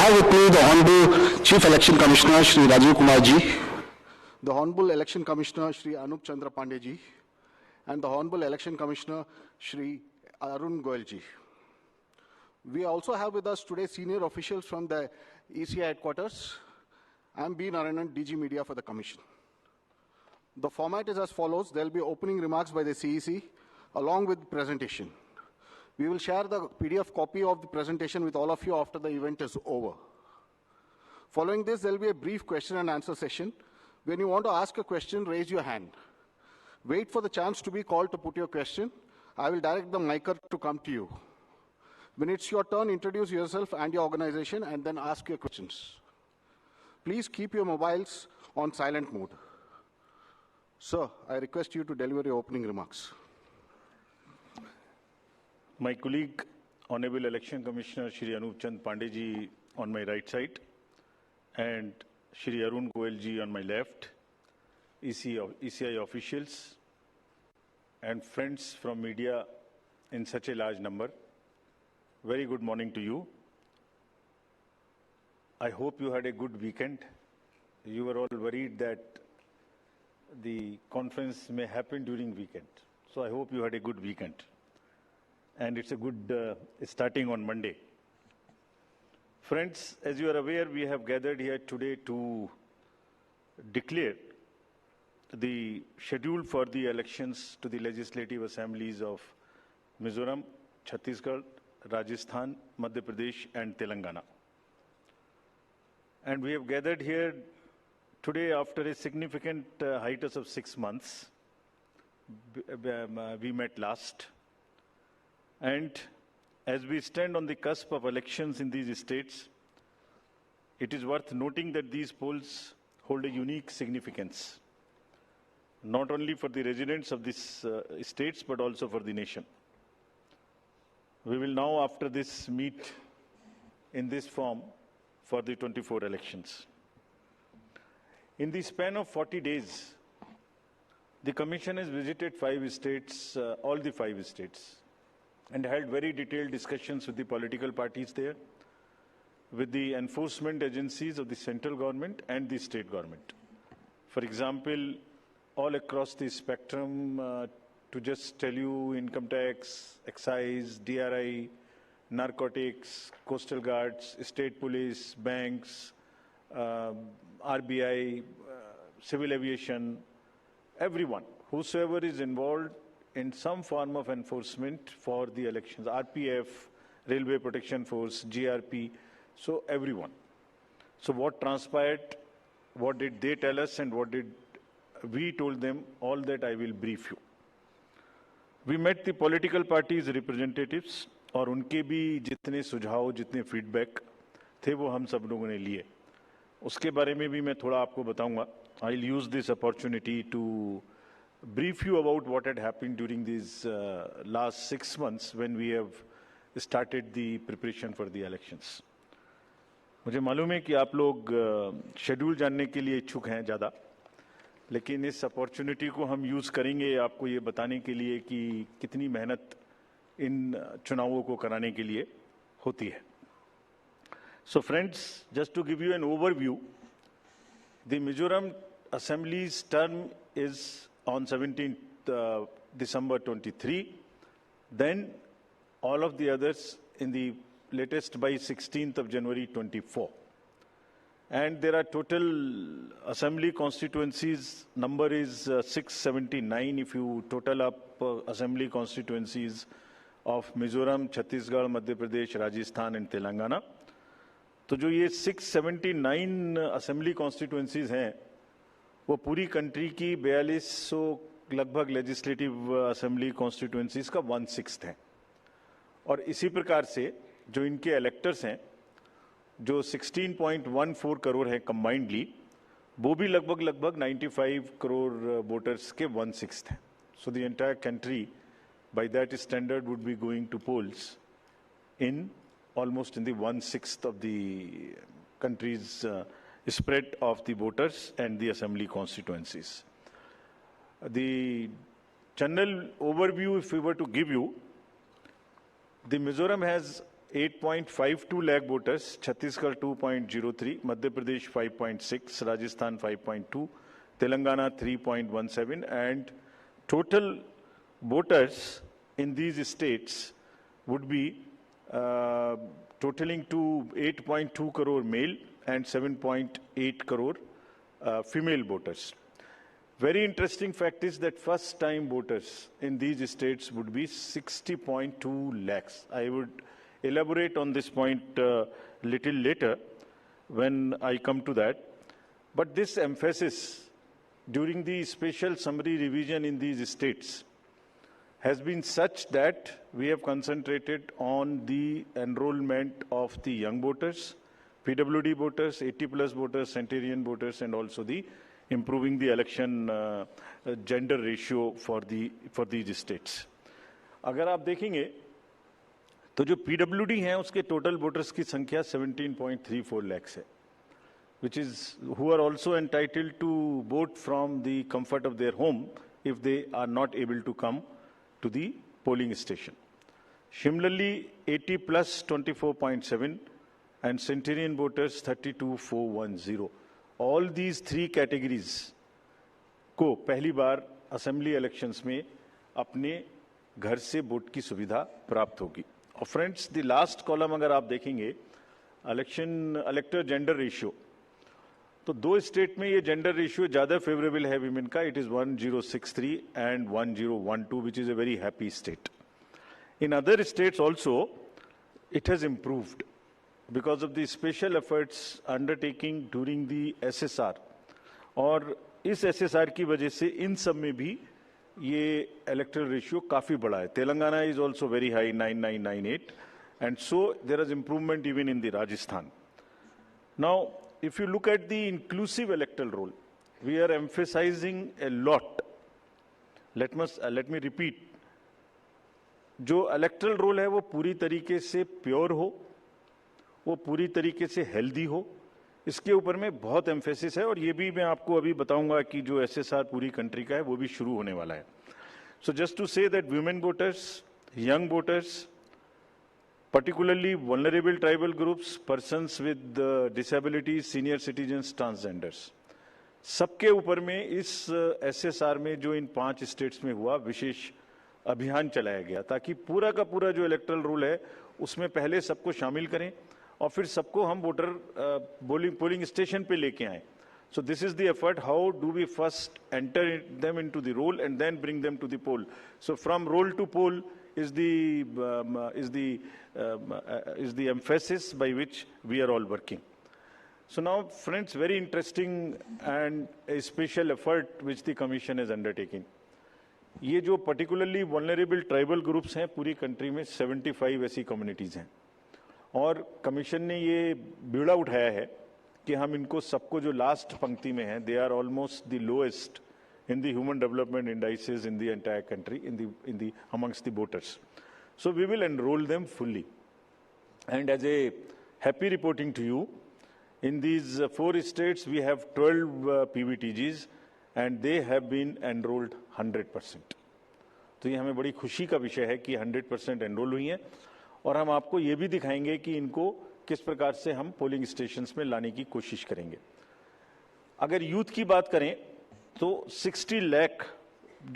have with me the Honorable Chief Election Commissioner, Shri Rajiv Kumar Ji, the Honorable Election Commissioner, Shri Anup Chandra Pandey Ji, and the Honorable Election Commissioner, Shri Arun Goyal Ji. We also have with us today senior officials from the ECI headquarters. I am B. Narayanan, DG Media for the Commission. The format is as follows. There will be opening remarks by the CEC along with presentation. We will share the PDF copy of the presentation with all of you after the event is over. Following this, there will be a brief question and answer session. When you want to ask a question, raise your hand. Wait for the chance to be called to put your question. I will direct the micer to come to you. When it's your turn, introduce yourself and your organization and then ask your questions. Please keep your mobiles on silent mode. Sir, I request you to deliver your opening remarks. My colleague, Honorable Election Commissioner Shri Anup Chandra Pandey Ji on my right side and Shri Arun Goyal Ji on my left, ECI officials and friends from media in such a large number. Very good morning to you. I hope you had a good weekend. You were all worried that the conference may happen during weekend. So I hope you had a good weekend. And it's a good starting on Monday. Friends, as you are aware, we have gathered here today to declare the schedule for the elections to the legislative assemblies of Mizoram, Chhattisgarh, Rajasthan, Madhya Pradesh and Telangana. And we have gathered here today after a significant hiatus of 6 months. We met last. And as we stand on the cusp of elections in these states, it is worth noting that these polls hold a unique significance, not only for the residents of these states, but also for the nation. We will now, after this, meet in this form for the 24 elections. In the span of 40 days, the Commission has visited 5 states, all the 5 states, and held very detailed discussions with the political parties there, with the enforcement agencies of the central government and the state government. For example, all across the spectrum, to just tell you, income tax, excise, DRI, narcotics, coastal guards, state police, banks, RBI, civil aviation, everyone, whosoever is involved in some form of enforcement for the elections, RPF, Railway Protection Force, GRP, so everyone. So what transpired, what did they tell us and what did we told them, all that I will brief you. We met the political parties representatives और उनके भी जितने सुझाव, जितने feedback थे वो हम सब लोगों ने लिए. उसके बारे में भी मैं थोड़ा आपको बताऊंगा. I'll use this opportunity to brief you about what had happened during these last 6 months when we have started the preparation for the elections. मुझे मालूम है कि आप लोग शेड्यूल जानने के लिए इच्छुक हैं ज़्यादा, लेकिन इस अपॉर्चुनिटी को हम यूज़ करेंगे आपको ये बताने के लिए कि कितनी मेहनत इन चुनावों को कराने के लिए होती है. So friends, just to give you an overview, the Mizoram Assembly's term is on 17th December 23. Then all of the others in the latest by 16th of January 24. And there are total assembly constituencies, number is 679 if you total up assembly constituencies of Mizoram, Chhattisgarh, Madhya Pradesh, Rajasthan and Telangana. तो जो ये 679 assembly constituencies हैं, वो पूरी country की 4200 लगभग legislative assembly constituencies का 1/6 है. और इसी प्रकार से जो इनके electors हैं, जो 16.14 करोड़ है combinedly, वो भी लगभग 95 करोड़ voters के 1/6 हैं. So the entire country, by that standard, would be going to polls in almost in the 1/6 of the country's spread of the voters and the assembly constituencies. The general overview, if we were to give you, the Mizoram has 8.52 lakh voters, Chhattisgarh 2.03, Madhya Pradesh 5.6, Rajasthan 5.2, Telangana 3.17, and total voters in these states would be totaling to 8.2 crore male and 7.8 crore female voters. Very interesting fact is that first-time voters in these states would be 60.2 lakhs. I would elaborate on this point little later when I come to that. But this emphasis during the special summary revision in these states has been such that we have concentrated on the enrollment of the young voters, PWD voters, 80+ voters, centenarian voters, and also the improving the election gender ratio for these states. अगर आप देखेंगे तो जो PWD हैं उसके total voters की संख्या 17.34 lakhs है, which is who are also entitled to vote from the comfort of their home if they are not able to come to the polling station. Similarly, 80+ 24.7 and centenarian voters 32,410. All these three categories को पहली बार assembly elections में अपने घर से vote की सुविधा प्राप्त होगी. और फ्रेंड्स, द लास्ट कॉलम अगर आप देखेंगे इलेक्टर जेंडर रेशियो, तो दो स्टेट में ये जेंडर रेशियो ज्यादा फेवरेबल है विमेन का. It is 1063 and 1012, which is a very happy state. In other states also it has improved because of the special efforts undertaking during the SSR. और इस SSR की वजह से इन सब में भी ये electoral ratio काफी बड़ा है. Telangana is also very high, 9998, and so there is improvement even in the Rajasthan. Now, if you look at the inclusive electoral roll, we are emphasizing a lot. Let me repeat. जो electoral roll है वो पूरी तरीके से pure हो, वो पूरी तरीके से हेल्दी हो, इसके ऊपर में बहुत एम्फेसिस है. और ये भी मैं आपको अभी बताऊंगा कि जो एसएसआर पूरी कंट्री का है वो भी शुरू होने वाला है. So just to say that women voters, young voters, particularly vulnerable tribal groups, persons with disabilities, senior citizens, transgenders, सबके ऊपर में इस एसएसआर में जो इन 5 स्टेट्स में हुआ विशेष अभियान चलाया गया, ताकि पूरा का पूरा जो इलेक्टरल रूल है उसमें पहले सबको शामिल करें और फिर सबको हम वोटर पोलिंग स्टेशन पे लेके आए. So this is the effort. How do we first enter them into the roll and then bring them to the poll. So from roll to poll is the emphasis by which we are all working. So now, friends, very interesting and a special effort which the Commission is undertaking. ये जो particularly vulnerable tribal groups हैं पूरी country में 75 ऐसी communities हैं, और Commission ने ये बीड़ा उठाया है कि हम इनको सबको जो last पंक्ति में हैं, they are almost the lowest in the human development indices in the entire country, in the amongst the voters. So we will enroll them fully. And as a happy reporting to you, in these 4 states we have 12 PVTGs and they have been enrolled 100%. तो ये हमें बड़ी खुशी का विषय है कि 100% enrol हुई हैं, और हम आपको ये भी दिखाएंगे कि इनको किस प्रकार से हम पोलिंग स्टेशंस में लाने की कोशिश करेंगे. अगर यूथ की बात करें तो 60 लाख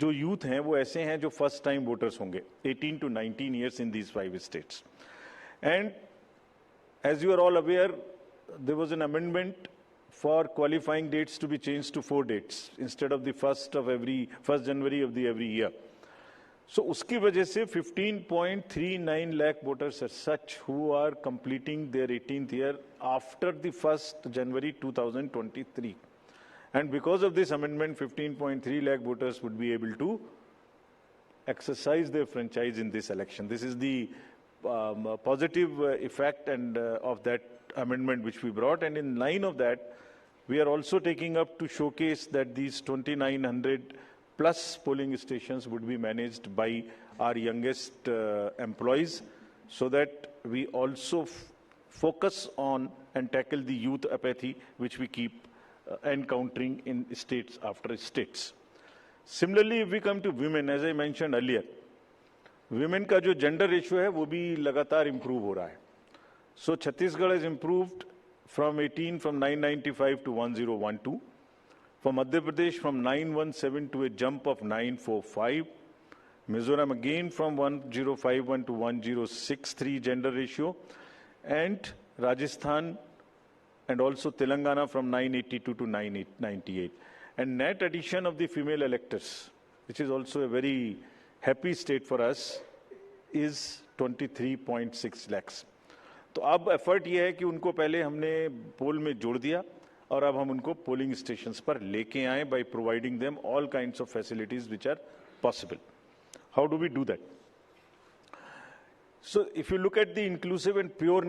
जो यूथ हैं वो ऐसे हैं जो फर्स्ट टाइम वोटर्स होंगे 18 to 19 years in these 5 states. And as you are all aware, there was an amendment for qualifying dates to be changed to 4 dates instead of the 1st January of the every year. So उसकी वजह से 15.39 lakh voters as such who are completing their 18th year after the 1st January 2023. And because of this amendment, 15.3 lakh voters would be able to exercise their franchise in this election. This is the positive effect and of that amendment which we brought. And in line of that, we are also taking up to showcase that these 2,900 plus polling stations would be managed by our youngest employees, so that we also focus on and tackle the youth apathy which we keep encountering in states after states. Similarly, if we come to women, as I mentioned earlier, women का जो gender ratio है वो भी लगातार improve हो रहा है. So Chhattisgarh has improved from 995 to 1012. For Madhya Pradesh from 917 to a jump of 945. Mizoram again from 1051 to 1063 gender ratio. And Rajasthan and also Telangana from 982 to 998. And net addition of the female electors, which is also a very happy state for us, is 23.6 lakhs. तो अब effort ये है कि उनको पहले हमने पोल में जोड़ दिया और अब हम उनको पोलिंग स्टेशंस पर लेके आए by providing them all kinds of facilities which are possible. How do we do that? So if you look at the inclusive and pure